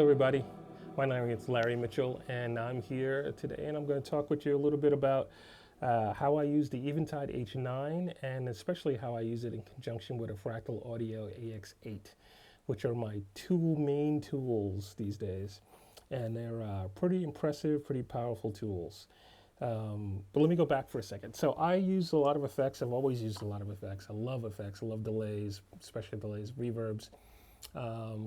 everybody. My name is Larry Mitchell, and I'm here today, and I'm going to talk with you a little bit about how I use the Eventide H9, and especially how I use it in conjunction with a Fractal Audio AX8, which are my two main tools these days. And they're pretty impressive, pretty powerful tools. But let me go back for a second. So I use a lot of effects. I've always used a lot of effects. I love effects. I love delays, especially delays, reverbs,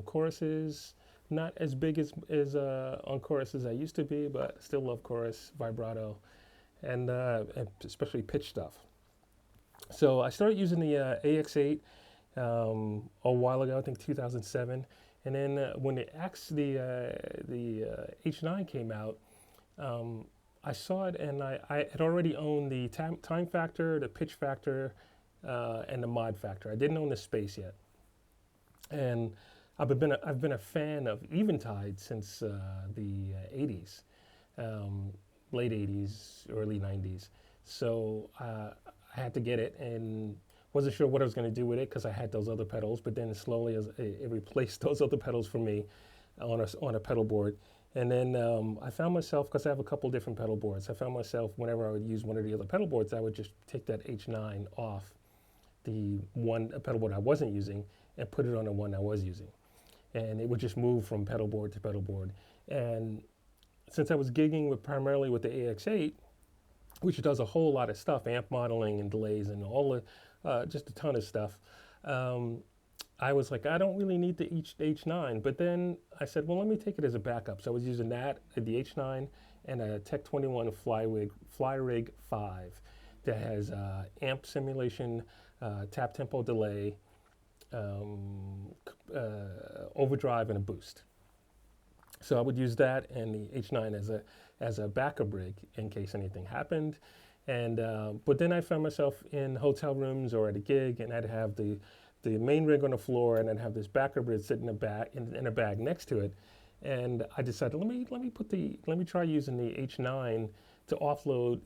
choruses. Not as big as on chorus as I used to be, but still love chorus, vibrato, and especially pitch stuff. So I started using the AX8 a while ago, I think 2007, and then when the H9 came out, I saw it, and I had already owned the time factor, the pitch factor, and the mod factor. I didn't own the space yet, and I've been a fan of Eventide since the 80s, late 80s, early 90s. So I had to get it, and wasn't sure what I was going to do with it because I had those other pedals. But then slowly, it replaced those other pedals for me on a pedal board. And then I found myself, because I have a couple different pedal boards, I found myself whenever I would use one of the other pedal boards, I would just take that H9 off the one pedal board I wasn't using and put it on the one I was using. And it would just move from pedal board to pedal board. And since I was gigging primarily with the AX8, which does a whole lot of stuff, amp modeling and delays and all the, just a ton of stuff, I was like, I don't really need the H9. But then I said, well, let me take it as a backup. So I was using that, the H9, and a Tech 21 Flyrig 5 that has amp simulation, tap tempo delay, overdrive, and a boost. So I would use that and the H9 as a backup rig in case anything happened. And but then I found myself in hotel rooms or at a gig, and I'd have the main rig on the floor, and I'd have this backup rig sitting in a bag next to it. And I decided, let me try using the H9 to offload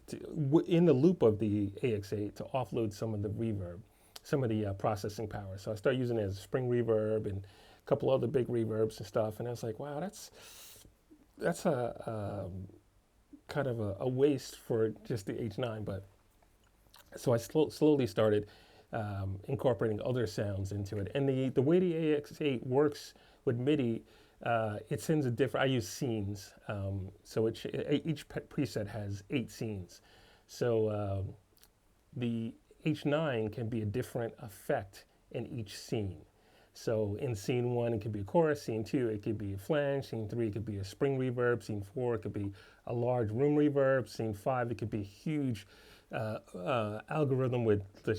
in the loop of the AX8 to offload some of the reverb, some of the processing power. So I started using it as a spring reverb and a couple other big reverbs and stuff. And I was like, wow, that's a kind of a waste for just the H9. But so I slowly started incorporating other sounds into it. And the way the AX8 works with MIDI, it sends a different, I use scenes. So each preset has 8 scenes. So the H9 can be a different effect in each scene. So in scene 1, it could be a chorus. Scene 2, it could be a flange. Scene 3, it could be a spring reverb. Scene 4, it could be a large room reverb. Scene 5, it could be a huge algorithm with the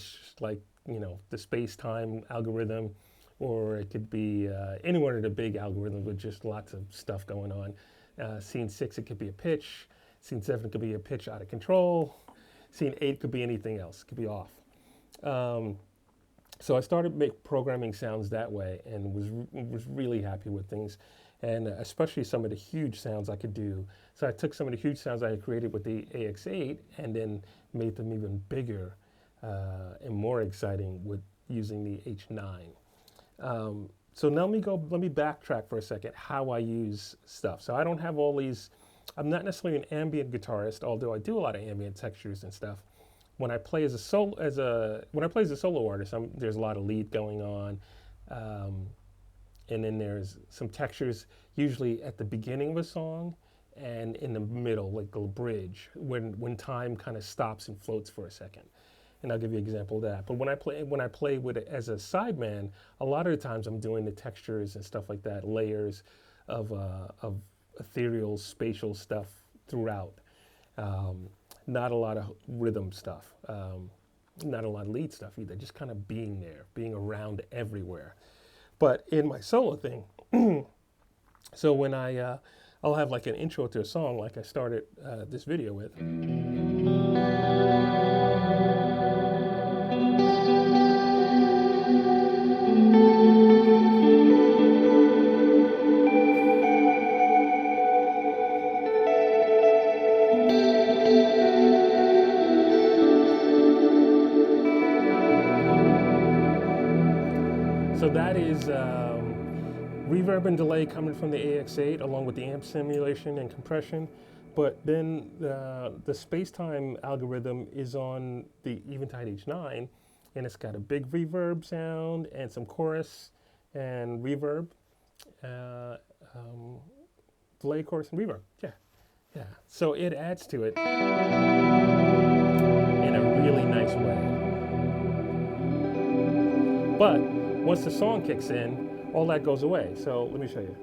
space-time algorithm, or it could be any one of the big algorithms with just lots of stuff going on. Scene 6, it could be a pitch. Scene 7, it could be a pitch out of control. Scene 8 could be anything else. It could be off. So I started programming sounds that way, and was really happy with things, and especially some of the huge sounds I could do. So I took some of the huge sounds I had created with the AX8 and then made them even bigger and more exciting with using the H9. So now let me backtrack for a second when I use stuff. So I don't have all these. I'm not necessarily an ambient guitarist, although I do a lot of ambient textures and stuff. When I play as a solo artist, there's a lot of lead going on, and then there's some textures usually at the beginning of a song and in the middle, like a bridge, when time kind of stops and floats for a second. And I'll give you an example of that. But when I play with it as a sideman, a lot of the times I'm doing the textures and stuff like that, layers of ethereal, spatial stuff throughout. Not a lot of rhythm stuff, not a lot of lead stuff either, just kind of being there, being around everywhere. But in my solo thing, so when I'll have like an intro to a song like I started this video with. So that is reverb and delay coming from the AX8 along with the amp simulation and compression. But then the space-time algorithm is on the Eventide H9, and it's got a big reverb sound and some chorus and reverb, delay, chorus, and reverb. Yeah. So it adds to it in a really nice way. But once the song kicks in, all that goes away. So let me show you.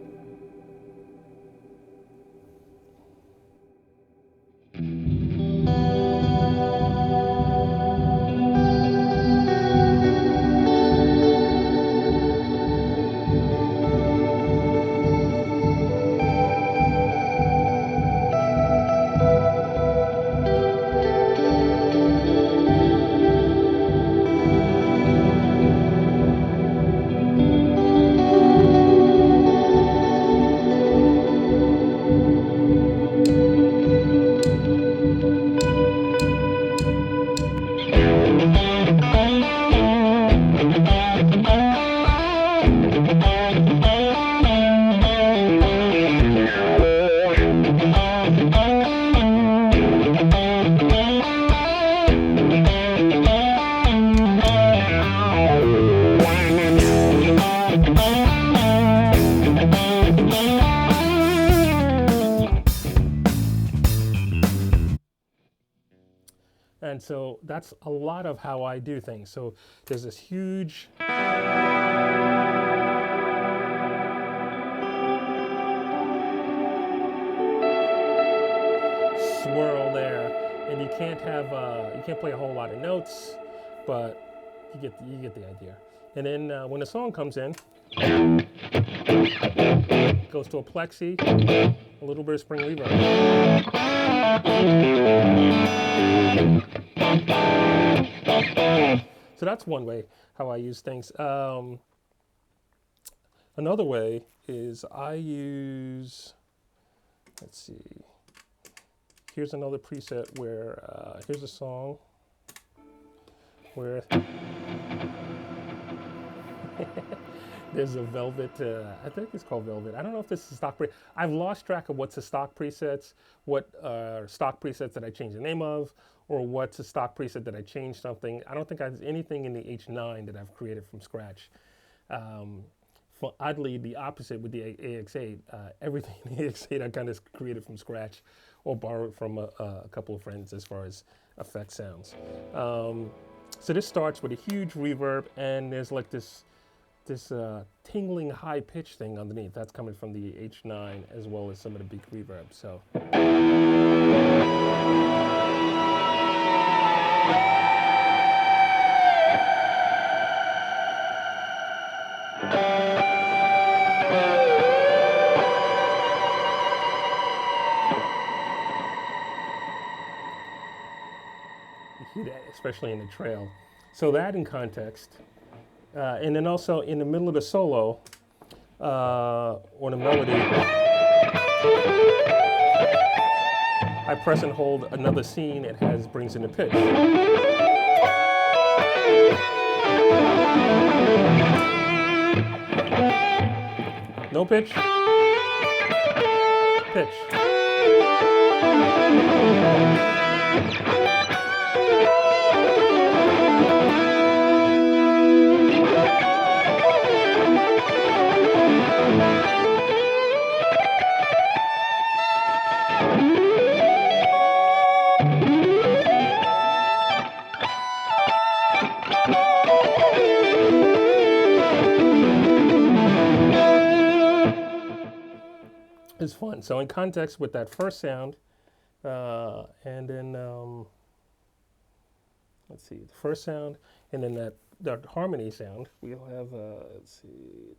And so that's a lot of how I do things. So there's this huge swirl there, and you can't play a whole lot of notes, but you get the idea. And then when the song comes in, it goes to a plexi, a little bit of spring reverb. So that's one way how I use things. Another way is I use, let's see, here's another preset where, here's a song where there's a Velvet, I think it's called Velvet. I don't know if this is stock preset. I've lost track of what's the stock presets, what are stock presets that I changed the name of, or what's a stock preset that I changed something. I don't think there's anything in the H9 that I've created from scratch. Oddly, the opposite with the AX8. Everything in the AX8 I kind of created from scratch or borrowed from a couple of friends as far as effect sounds. So this starts with a huge reverb, and there's like this tingling high pitch thing underneath. That's coming from the H9 as well as some of the big reverb. So. You hear that, especially in the trail. So that in context. And then also in the middle of the solo, or the melody, I press and hold another scene. It brings in the pitch. No pitch. Pitch. Is fun. So in context with that first sound, and then let's see, the first sound, and then that harmony sound, we'll have let's see.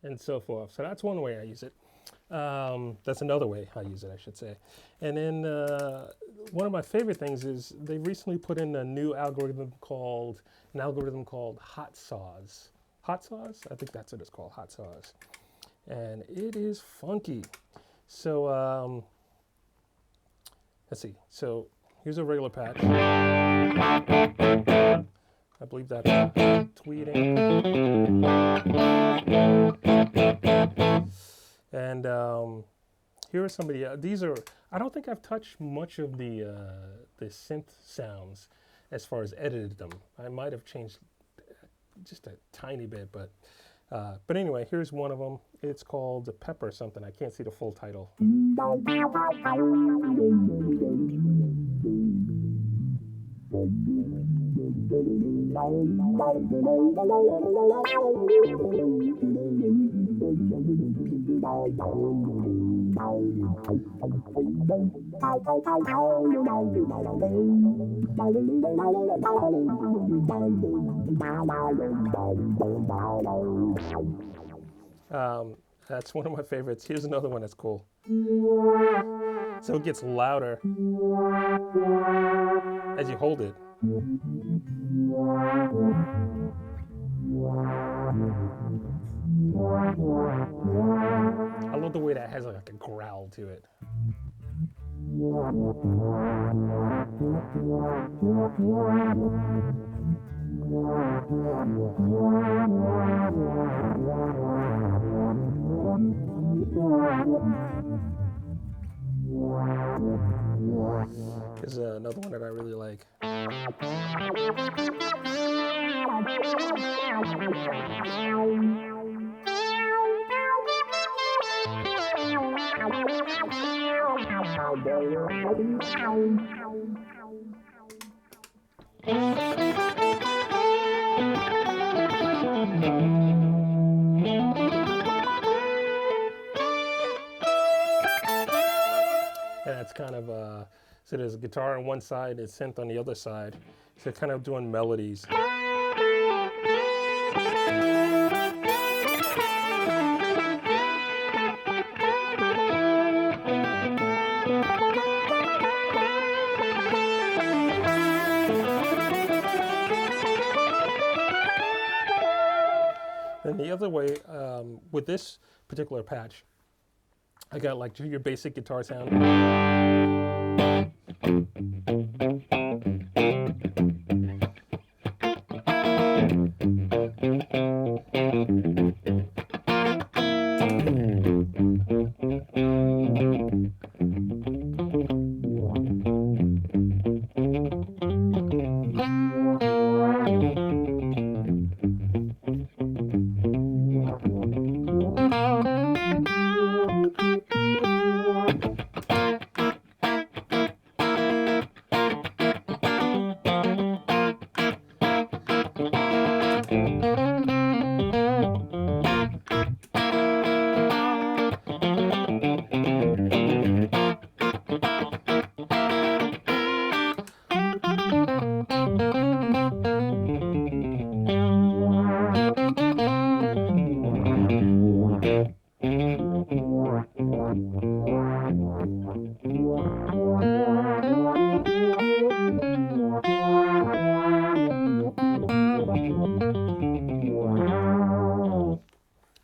and so forth. So that's one way I use it. That's another way I use it, I should say. And then one of my favorite things is they recently put in a new algorithm called Hot Saws. Hot Saws? I think that's what it's called, Hot Saws. And it is funky. So let's see. So here's a regular patch. I believe that's tweeting. And here are some of the, these are, I don't think I've touched much of the synth sounds as far as edited them. I might have changed just a tiny bit, but anyway, here's one of them. It's called the Pepper something. I can't see the full title. That's one of my favorites. Here's another one that's cool. So it gets louder as you hold it. I love the way that has like a growl to it. Here's another one that I really like. And that's kind of, so there's a guitar on one side and synth on the other side. So kind of doing melodies. And the other way, with this particular patch, I got like your basic guitar sound.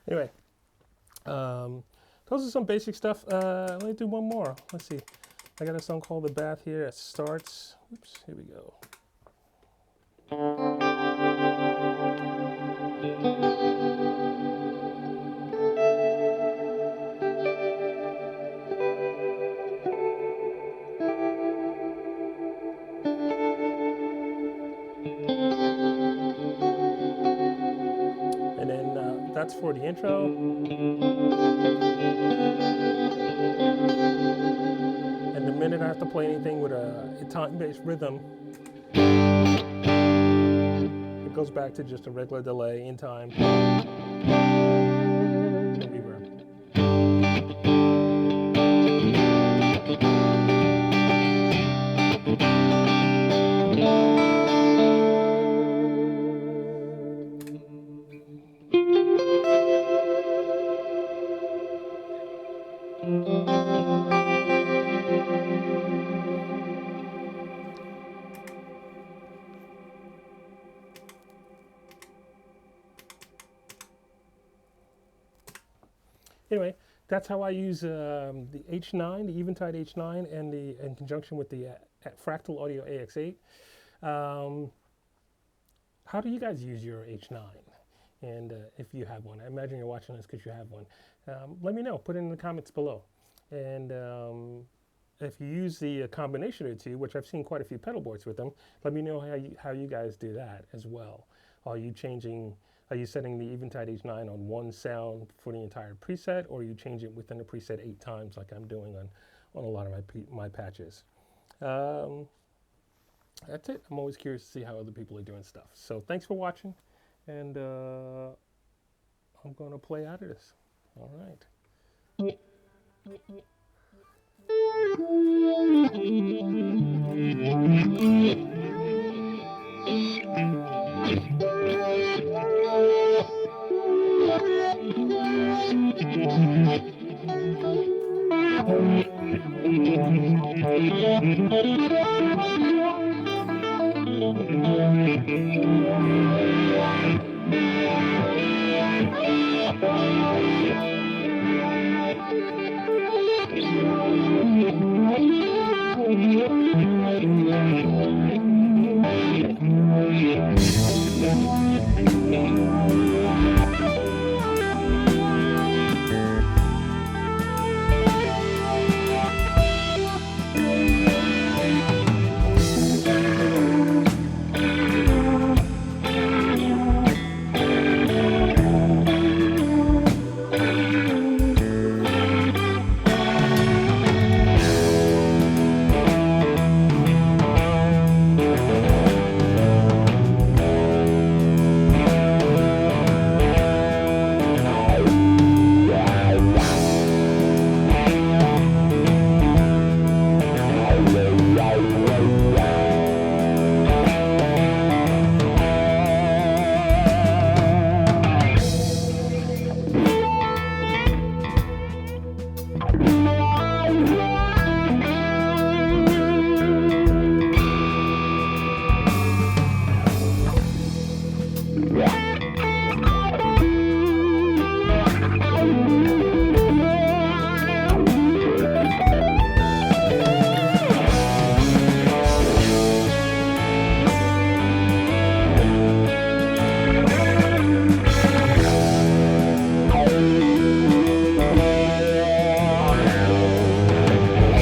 Anyway, those are some basic stuff. Let me do one more. Let's see. I got a song called The Bath here. It starts. Oops, here we go. And then that's for the intro. And the minute I have to play anything with a time-based rhythm, it goes back to just a regular delay in time. And reverb. Anyway, that's how I use the H9, the Eventide H9, and in conjunction with the Fractal Audio AX8. Um, how do you guys use your H9? And if you have one, I imagine you're watching this because you have one. Let me know. Put it in the comments below. And if you use the combination of the two, which I've seen quite a few pedal boards with them, let me know how you guys do that as well. Are you changing? Are you setting the Eventide H9 on one sound for the entire preset, or you change it within the preset 8 times, like I'm doing on a lot of my patches? Um, that's it. I'm always curious to see how other people are doing stuff. So thanks for watching, and I'm going to play out of this. All right.